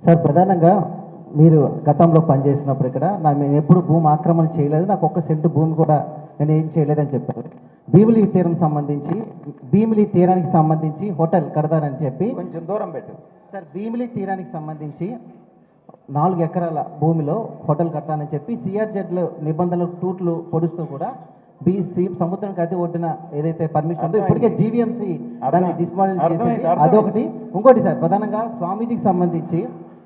Sir ప్రధానంగా మీరు గతంలో పనిచేసినప్పుడు ఇక్కడ నేను ఎప్పుడు భూమి ఆక్రమణ చేయలేదు, నాకు ఒక్క సెంటు భూమి కూడా నేను ఏం చేయలేదని చెప్పారు. భీమిలి తీరానికి సంబంధించి హోటల్ కడతారని చెప్పి కొంచెం దూరం పెట్టు సార్. భీమిలి తీరానికి సంబంధించి 4 ఎకరాల భూమిలో హోటల్ కడతానని చెప్పి సిఆర్జెడ్లు నిబంధనలు టూట్లు పొడుస్తూ కూడా సముద్రానికి అతి ఒడ్డున ఏదైతే పర్మిషన్ ఉందో ఇప్పటికే జీవీఎంసీ దాన్ని డిస్మాండిల్ చేసింది. అదొకటి. ఇంకోటి సార్, ప్రధానంగా స్వామీజీకి సంబంధించి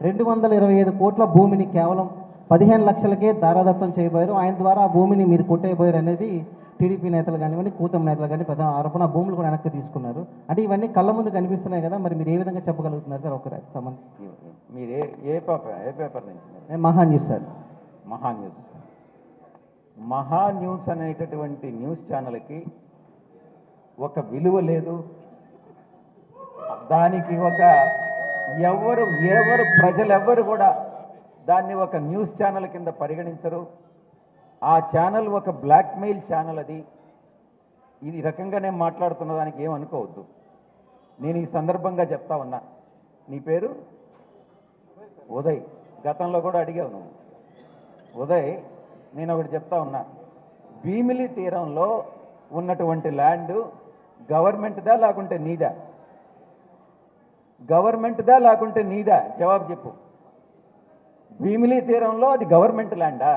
225 కోట్ల భూమిని కేవలం 15 లక్షలకే దారాదత్తం చేయబోయారు. ఆయన ద్వారా ఆ భూమిని మీరు కొట్టేయబోయారు అనేది టీడీపీ నేతలు కానివ్వండి, కూటమి నేతలు కానీ ప్రధాన ఆరోపణ. భూములు కూడా వెనక్కి తీసుకున్నారు. అంటే ఇవన్నీ కళ్ళ ముందు కనిపిస్తున్నాయి కదా, మరి మీరు ఏ విధంగా చెప్పగలుగుతున్నారు సార్? ఒక సంబంధం మీరు ఏ పేపర్ నుంచి? మహా న్యూస్ సార్. మహా న్యూస్ అనేటటువంటి న్యూస్ ఛానల్కి ఒక విలువ లేదు. దానికి ఒక ఎవరు ప్రజలెవ్వరు కూడా దాన్ని ఒక న్యూస్ ఛానల్ కింద పరిగణించరు. ఆ ఛానల్ ఒక బ్లాక్మెయిల్ ఛానల్. అది ఇది రకంగా నేను మాట్లాడుతున్న దానికి ఏమనుకోవద్దు. నేను ఈ సందర్భంగా చెప్తా ఉన్నా. నీ పేరు ఉదయ్. గతంలో కూడా అడిగావు నువ్వు. ఉదయ్, నేను ఒకటి చెప్తా ఉన్నా. భీమిలి తీరంలో ఉన్నటువంటి ల్యాండ్ గవర్నమెంట్దా లేకుంటే నీదా? గవర్నమెంట్దా లేకుంటే నీదా? జవాబు చెప్పు. భీమిలి తీరంలో అది గవర్నమెంట్ ల్యాండా?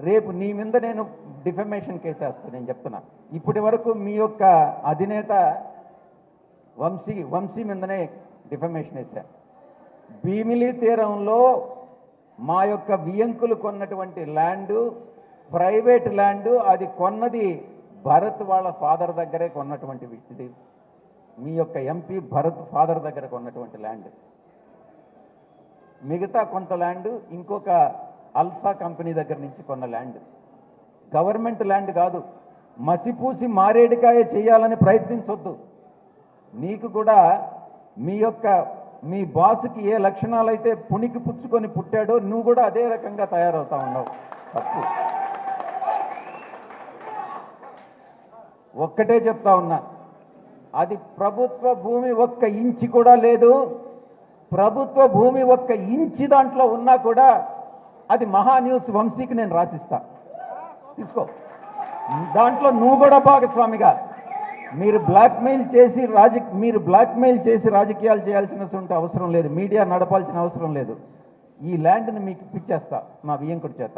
రేపు నీ మీద నేను డిఫమేషన్ కేసు వేస్తాను. నేను చెప్తున్నా. ఇప్పటి వరకు మీ యొక్క అధినేత వంశీ మీదనే డిఫమేషన్ వేశా. భీమిలి తీరంలో మా యొక్క వియంకులు కొన్నటువంటి ల్యాండు ప్రైవేట్ ల్యాండు. అది కొన్నది భరత్ వాళ్ళ ఫాదర్ దగ్గరే కొన్నటువంటి ఇది. మీ యొక్క ఎంపీ భరత్ ఫాదర్ దగ్గర కొన్నటువంటి ల్యాండ్. మిగతా కొంత ల్యాండ్ ఇంకొక అల్సా కంపెనీ దగ్గర నుంచి కొన్న ల్యాండ్. గవర్నమెంట్ ల్యాండ్ కాదు. మసిపూసి మారేడికాయ చేయాలని ప్రయత్నించొద్దు. నీకు కూడా మీ బాసుకి ఏ లక్షణాలైతే పుణికి పుచ్చుకొని పుట్టాడో నువ్వు కూడా అదే రకంగా తయారవుతా ఉన్నావు. తప్పు. ఒక్కటే చెప్తా ఉన్నా, అది ప్రభుత్వ భూమి 1 ఇంచి కూడా లేదు. ప్రభుత్వ భూమి 1 ఇంచి దాంట్లో ఉన్నా కూడా అది మహా న్యూస్ వంశీకి నేను రాసిస్తా. తీసుకో. దాంట్లో నువ్వు కూడా భాగస్వామిగా. మీరు బ్లాక్మెయిల్ చేసి రాజకీయాలు చేయాల్సిన అవసరం లేదు. మీడియా నడపాల్సిన అవసరం లేదు. ఈ ల్యాండ్ని మీకు ఇప్పించేస్తా మా వియంకుడి చేత.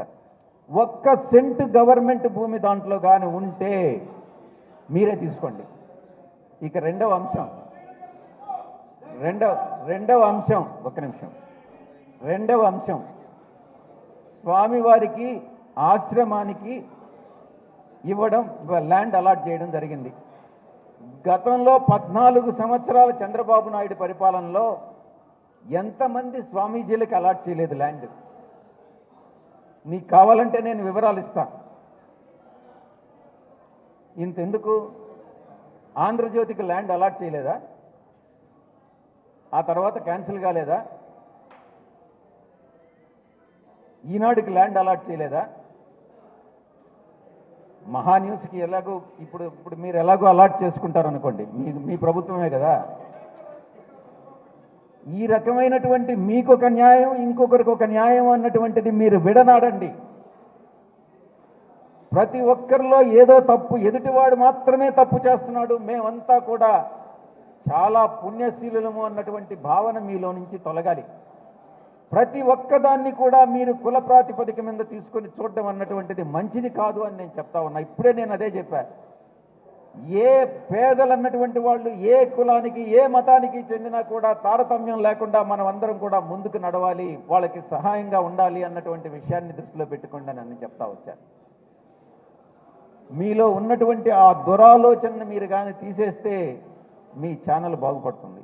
1 సెంటు గవర్నమెంట్ భూమి దాంట్లో కానీ ఉంటే మీరే తీసుకోండి. ఇక రెండవ అంశం. ఒక్క నిమిషం. రెండవ అంశం, స్వామివారికి ఆశ్రమానికి ఇవ్వడం, ల్యాండ్ అలాట్ చేయడం జరిగింది. గతంలో 14 సంవత్సరాల చంద్రబాబు నాయుడు పరిపాలనలో ఎంతమంది స్వామీజీలకు అలాట్ చేయలేదు ల్యాండ్? నీకు కావాలంటే నేను వివరాలు ఇస్తా. ఇంతెందుకు? ఆంధ్రజ్యోతికి ల్యాండ్ అలాట్ చేయలేదా? ఆ తర్వాత క్యాన్సిల్ కాలేదా? ఈనాడుకి ల్యాండ్ అలాట్ చేయలేదా? మహా న్యూస్కి ఎలాగో ఇప్పుడు మీరు ఎలాగో అలాట్ చేసుకుంటారనుకోండి, మీ ప్రభుత్వమే కదా. ఈ రకమైనటువంటి మీకొక న్యాయం ఇంకొకరికి ఒక న్యాయం అన్నటువంటిది మీరు విడనాడండి. ప్రతి ఒక్కరిలో ఏదో తప్పు, ఎదుటివాడు మాత్రమే తప్పు చేస్తున్నాడు, మేమంతా కూడా చాలా పుణ్యశీలులము అన్నటువంటి భావన మీలో నుంచి తొలగాలి. ప్రతి ఒక్కదాన్ని కూడా మీరు కుల ప్రాతిపదిక మీద తీసుకొని చూడడం అన్నటువంటిది మంచిది కాదు అని నేను చెప్తా ఉన్నా. ఇప్పుడే నేను అదే చెప్పా. ఏ పేదలు అన్నటువంటి వాళ్ళు ఏ కులానికి ఏ మతానికి చెందినా కూడా తారతమ్యం లేకుండా మనం అందరం కూడా ముందుకు నడవాలి, వాళ్ళకి సహాయంగా ఉండాలి అన్నటువంటి విషయాన్ని దృష్టిలో పెట్టుకోండి అని చెప్తా వచ్చాను. మీలో ఉన్నటువంటి ఆ దురాలోచనను మీరు కానీ తీసేస్తే మీ ఛానల్ బాగుపడుతుంది.